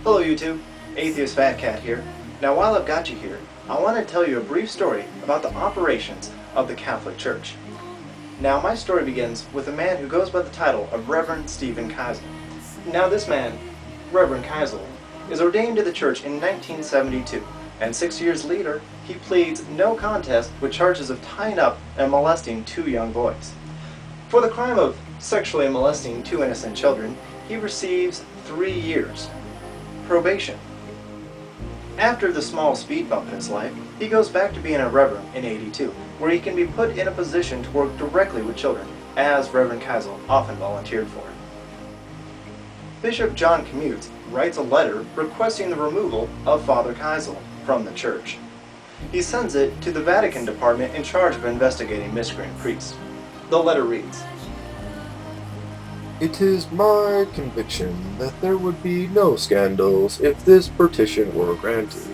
Hello YouTube, Atheist Fat Cat here. Now while I've got you here, I want to tell you a brief story about the operations of the Catholic Church. Now my story begins with a man who goes by the title of Reverend Stephen Keisel. Now this man, Reverend Keisel, is ordained to the church in 1972, and 6 years later he pleads no contest with charges of tying up and molesting 2 young boys. For the crime of sexually molesting 2 innocent children, he receives 3 years probation. After the small speed bump in his life, he goes back to being a reverend in 82, where he can be put in a position to work directly with children, as Reverend Keisel often volunteered for. Bishop John Commutes writes a letter requesting the removal of Father Keisel from the church. He sends it to the Vatican department in charge of investigating miscreant priests. The letter reads, "It is my conviction that there would be no scandals if this petition were granted,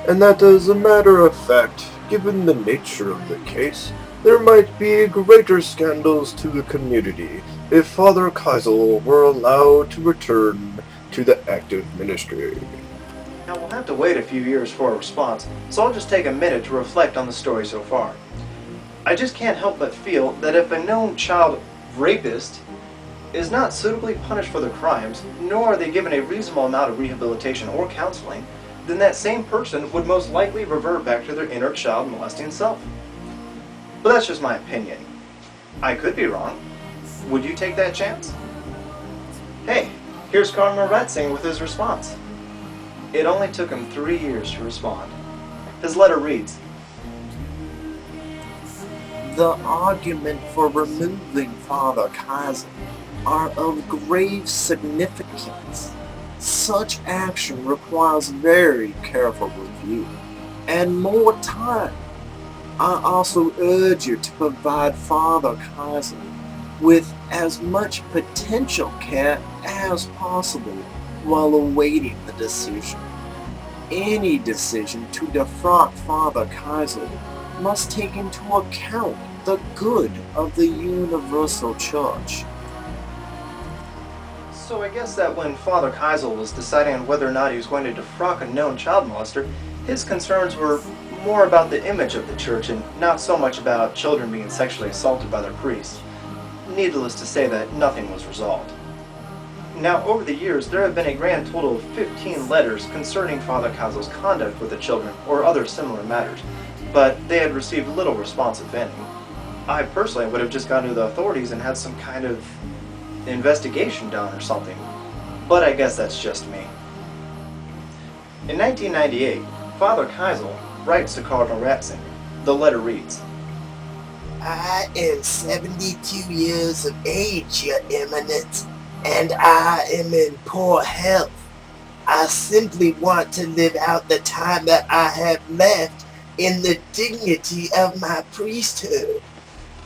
and that as a matter of fact, given the nature of the case, there might be greater scandals to the community if Father Keisel were allowed to return to the active ministry." Now we'll have to wait a few years for a response, so I'll just take a minute to reflect on the story so far. I just can't help but feel that if a known child rapist is not suitably punished for their crimes, nor are they given a reasonable amount of rehabilitation or counseling, then that same person would most likely revert back to their inner child molesting self. But that's just my opinion. I could be wrong. Would you take that chance? Hey, here's Cardinal Ratzinger with his response. It only took him 3 years to respond. His letter reads, "The argument for removing Father Keisel are of grave significance. Such action requires very careful review and more time. I also urge you to provide Father Keisel with as much potential care as possible while awaiting the decision. Any decision to defraud Father Keisel must take into account the good of the universal church." So I guess that when Father Keisel was deciding on whether or not he was going to defrock a known child molester, his concerns were more about the image of the church and not so much about children being sexually assaulted by their priests. Needless to say that nothing was resolved. Now, over the years, there have been a grand total of 15 letters concerning Father Keisel's conduct with the children or other similar matters, but they had received little response, if any. I personally would have just gone to the authorities and had some kind of investigation done or something, but I guess that's just me. In 1998, Father Keisel writes to Cardinal Ratzinger. The letter reads, "I am 72 years of age, Your Eminence, and I am in poor health. I simply want to live out the time that I have left in the dignity of my priesthood.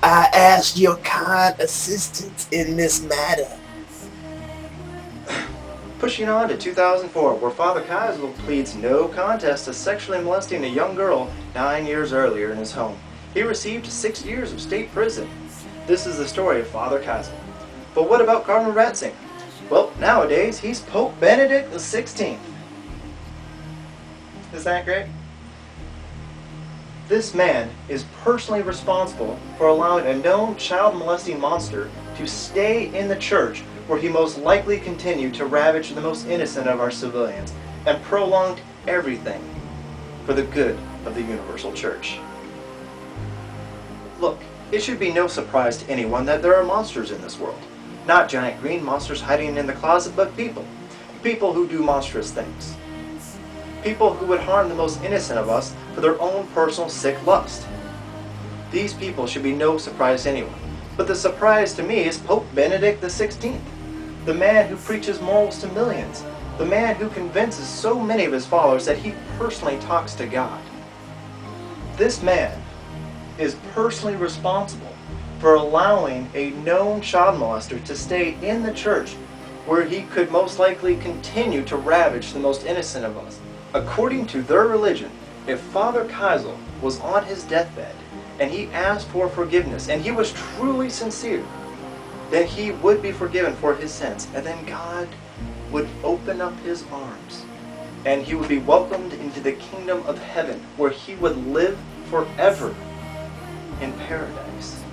I ask your kind assistance in this matter." Pushing on to 2004, where Father Keisel pleads no contest to sexually molesting a young girl 9 years earlier in his home. He received 6 years of state prison. This is the story of Father Keisel. But what about Cardinal Ratzinger? Well, nowadays he's Pope Benedict XVI. Isn't that great? This man is personally responsible for allowing a known child molesting monster to stay in the church, where he most likely continued to ravage the most innocent of our civilians and prolonged everything for the good of the universal church. Look, it should be no surprise to anyone that there are monsters in this world. Not giant green monsters hiding in the closet, but people. People who do monstrous things. People who would harm the most innocent of us for their own personal sick lust. These people should be no surprise to anyone. But the surprise to me is Pope Benedict XVI, the man who preaches morals to millions, the man who convinces so many of his followers that he personally talks to God. This man is personally responsible for allowing a known child molester to stay in the church, where he could most likely continue to ravage the most innocent of us. According to their religion, if Father Keisel was on his deathbed and he asked for forgiveness and he was truly sincere, then he would be forgiven for his sins, and then God would open up his arms and he would be welcomed into the kingdom of heaven, where he would live forever in paradise.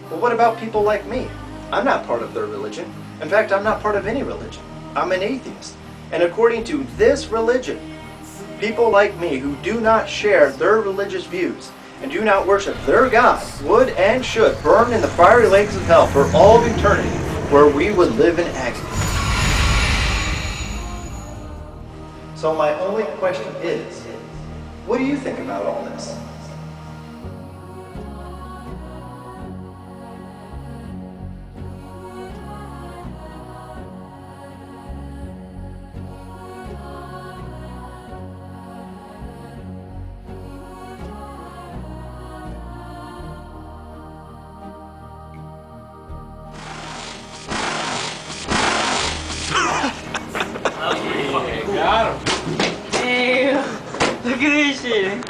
But what about people like me? I'm not part of their religion. In fact, I'm not part of any religion. I'm an atheist. And according to this religion, people like me who do not share their religious views and do not worship their God would and should burn in the fiery lakes of hell for all of eternity, where we would live in agony. So my only question is, what do you think about all this? Got him. Damn. Look at this shit.